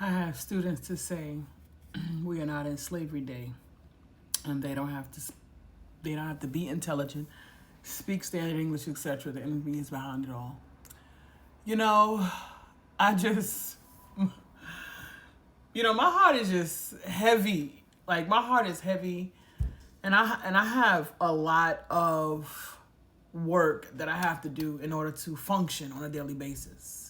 I have students to say we are not in slavery day, and they don't have to be intelligent, speak standard English, etc. The enemy is behind it all. You know, I just, my heart is just heavy. Like my heart is heavy, and I have a lot of work that I have to do in order to function on a daily basis.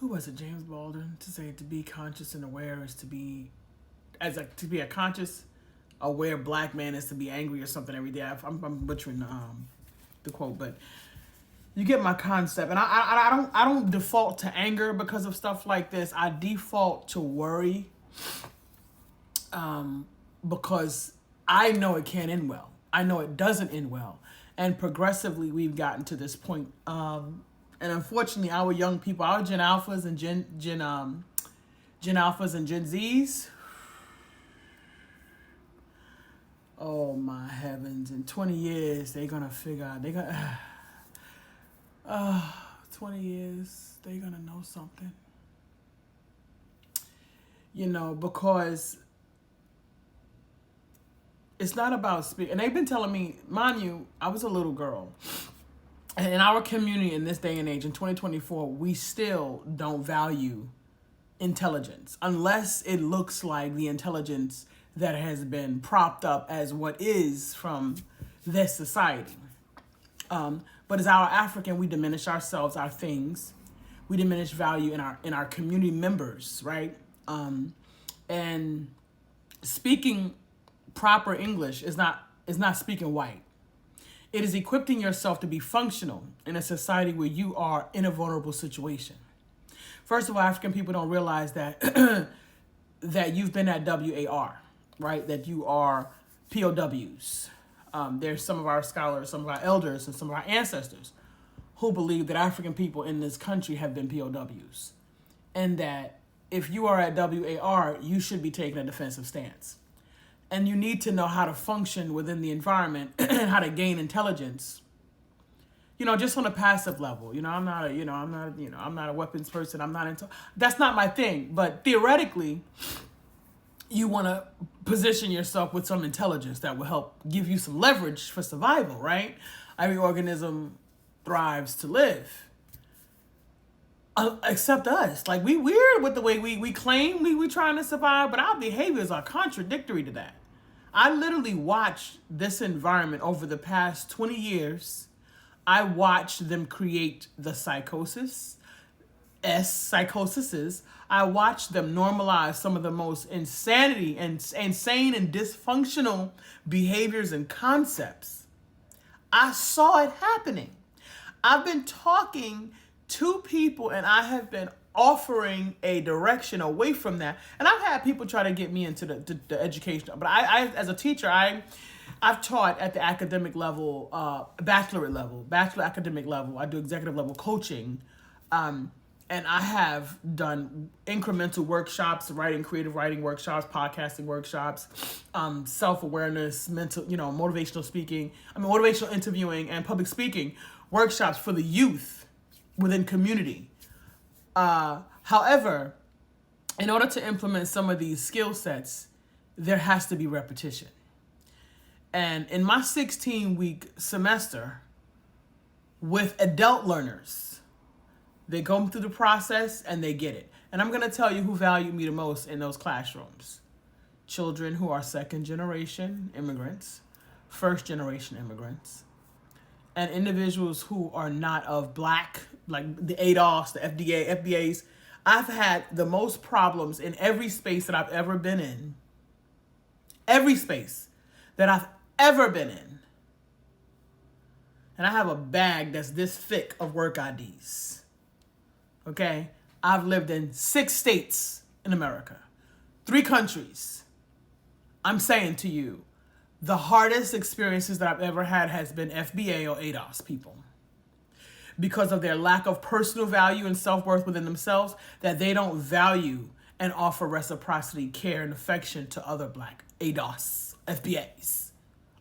Who was it? James Baldwin to say to be conscious and aware is to be a conscious, aware black man is to be angry or something every day. I'm butchering the quote, but you get my concept. And I don't default to anger because of stuff like this. I default to worry because I know it can't end well. I know it doesn't end well. And progressively, we've gotten to this point. And unfortunately, our young people, our Gen Alphas and Gen Alphas and Gen Zs, oh my heavens! In 20 years, they're gonna figure out. 20 years, they're gonna know something. Because it's not about speak. And they've been telling me, mind you, I was a little girl. And in our community in this day and age, in 2024, we still don't value intelligence unless it looks like the intelligence that has been propped up as what is from this society. But as our African, we diminish ourselves, our things. We diminish value in our community members, right? And speaking proper English is not speaking white. It is equipping yourself to be functional in a society where you are in a vulnerable situation. First of all, African people don't realize that that you've been at WAR, right? That you are POWs. There's some of our scholars, some of our elders, and some of our ancestors who believe that African people in this country have been POWs. And that if you are at WAR, you should be taking a defensive stance. And you need to know how to function within the environment and how to gain intelligence. Just on a passive level. I'm not a weapons person. I'm not into. That's not my thing. But theoretically, you want to position yourself with some intelligence that will help give you some leverage for survival, right? Every organism thrives to live. Except us. Like, we weird with the way we claim we trying to survive, but our behaviors are contradictory to that. I literally watched this environment over the past 20 years. I watched them create the psychoses. I watched them normalize some of the most insane and dysfunctional behaviors and concepts. I saw it happening. I've been talking to people and I have been offering a direction away from that. And I've had people try to get me into the education. But I as a teacher, I've taught at the academic level, bachelor academic level. I do executive level coaching. And I have done incremental workshops, creative writing workshops, podcasting workshops, self-awareness, mental, motivational interviewing and public speaking workshops for the youth within community. However, in order to implement some of these skill sets, there has to be repetition. And in my 16-week semester with adult learners, they go through the process and they get it. And I'm going to tell you who valued me the most in those classrooms. Children who are second-generation immigrants, first-generation immigrants, and individuals who are not of black, like the ADOS, the FBAs. I've had the most problems in every space that I've ever been in. Every space that I've ever been in. And I have a bag that's this thick of work IDs. Okay? I've lived in 6 states in America. 3 countries. I'm saying to you, the hardest experiences that I've ever had has been FBA or ADOS people. Because of their lack of personal value and self-worth within themselves, that they don't value and offer reciprocity, care, and affection to other black ADOS, FBAs.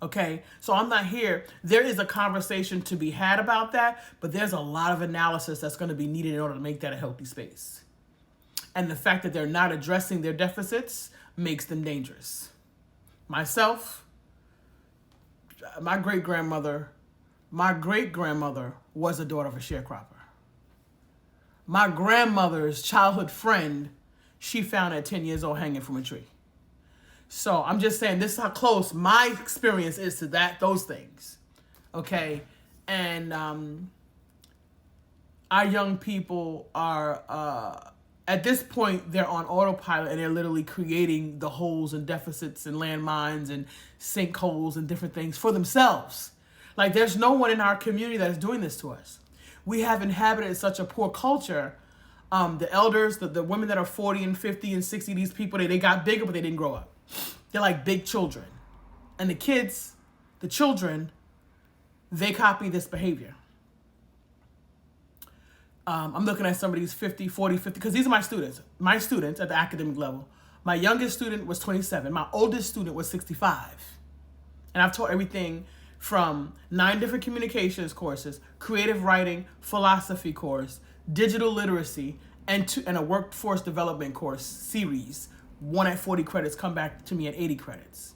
Okay? So I'm not here. There is a conversation to be had about that, but there's a lot of analysis that's going to be needed in order to make that a healthy space. And the fact that they're not addressing their deficits makes them dangerous. Myself, my great-grandmother was a daughter of a sharecropper. My grandmother's childhood friend, she found at 10 years old hanging from a tree. So I'm just saying, this is how close my experience is to those things. Okay? And our young people are, at this point, they're on autopilot and they're literally creating the holes and deficits and landmines and sinkholes and different things for themselves. Like, there's no one in our community that is doing this to us. We have inhabited such a poor culture. The elders, the women that are 40 and 50 and 60, these people, they got bigger, but they didn't grow up. They're like big children. And the kids, the children, they copy this behavior. I'm looking at somebody's 50, 40, 50, because these are my students. My students at the academic level. My youngest student was 27. My oldest student was 65. And I've taught everything from 9 different communications courses, creative writing, philosophy course, digital literacy, and a workforce development course series. One at 40 credits, come back to me at 80 credits.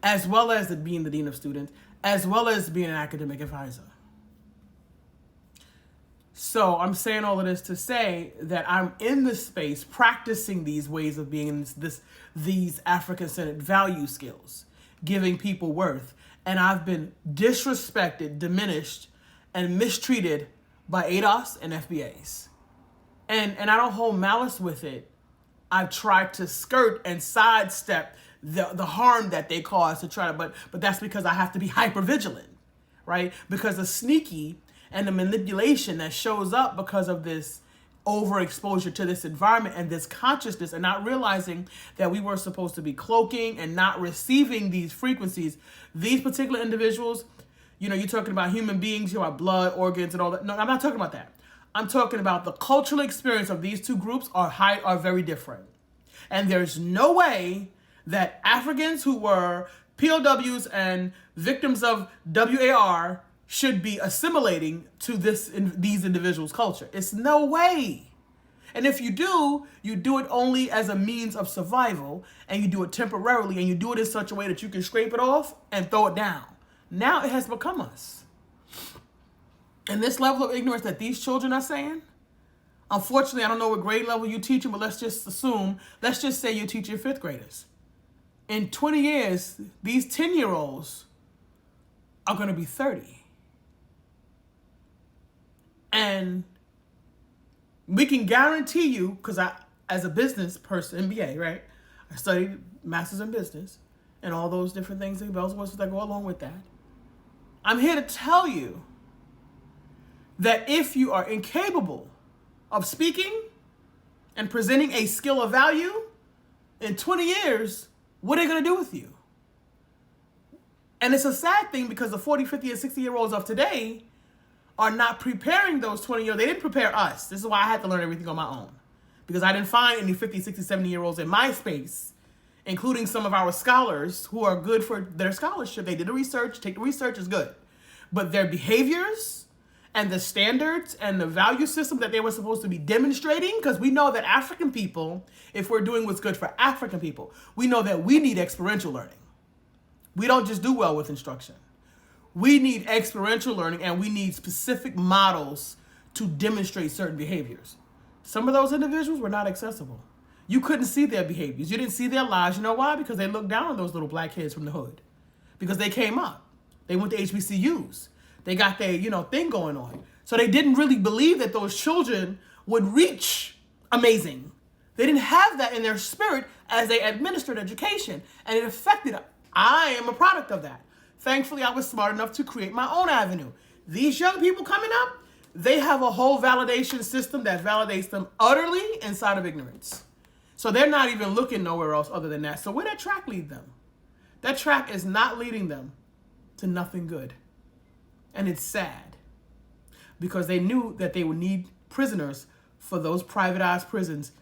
As well as being the dean of students, as well as being an academic advisor. So I'm saying all of this to say that I'm in this space practicing these ways of being in these African-centered value skills, giving people worth. And I've been disrespected, diminished, and mistreated by ADOS and FBAs. And I don't hold malice with it. I've tried to skirt and sidestep the harm that they cause to try to, but that's because I have to be hyper vigilant, right? Because the sneaky and the manipulation that shows up because of this overexposure to this environment and this consciousness, and not realizing that we were supposed to be cloaking and not receiving these frequencies. These particular individuals, you're talking about human beings, you're about blood, organs, and all that. No, I'm not talking about that. I'm talking about the cultural experience of these two groups are very different. And there's no way that Africans who were POWs and victims of WAR should be assimilating to these individuals' culture. It's no way. And if you do it only as a means of survival, and you do it temporarily, and you do it in such a way that you can scrape it off and throw it down. Now it has become us. And this level of ignorance that these children are saying, unfortunately, I don't know what grade level you teach them, but let's just say you teach your 5th graders. In 20 years, these 10-year-olds are going to be 30. And we can guarantee you, because I, as a business person, MBA, right? I studied master's in business and all those different things and bells and whistles that go along with that. I'm here to tell you that if you are incapable of speaking and presenting a skill of value, in 20 years, what are they going to do with you? And it's a sad thing because the 40, 50, and 60-year-olds of today are not preparing those 20-year-olds. They didn't prepare us. This is why I had to learn everything on my own. Because I didn't find any 50, 60, 70-year-olds in my space, including some of our scholars who are good for their scholarship. They did the research. Take the research is good. But their behaviors and the standards and the value system that they were supposed to be demonstrating, because we know that African people, if we're doing what's good for African people, we know that we need experiential learning. We don't just do well with instruction. We need experiential learning, and we need specific models to demonstrate certain behaviors. Some of those individuals were not accessible. You couldn't see their behaviors. You didn't see their lives. You know why? Because they looked down on those little black kids from the hood. Because they came up. They went to HBCUs. They got their, thing going on. So they didn't really believe that those children would reach amazing. They didn't have that in their spirit as they administered education. And it affected them. I am a product of that. Thankfully, I was smart enough to create my own avenue. These young people coming up, they have a whole validation system that validates them utterly inside of ignorance. So they're not even looking nowhere else other than that. So where that track lead them? That track is not leading them to nothing good. And it's sad because they knew that they would need prisoners for those privatized prisons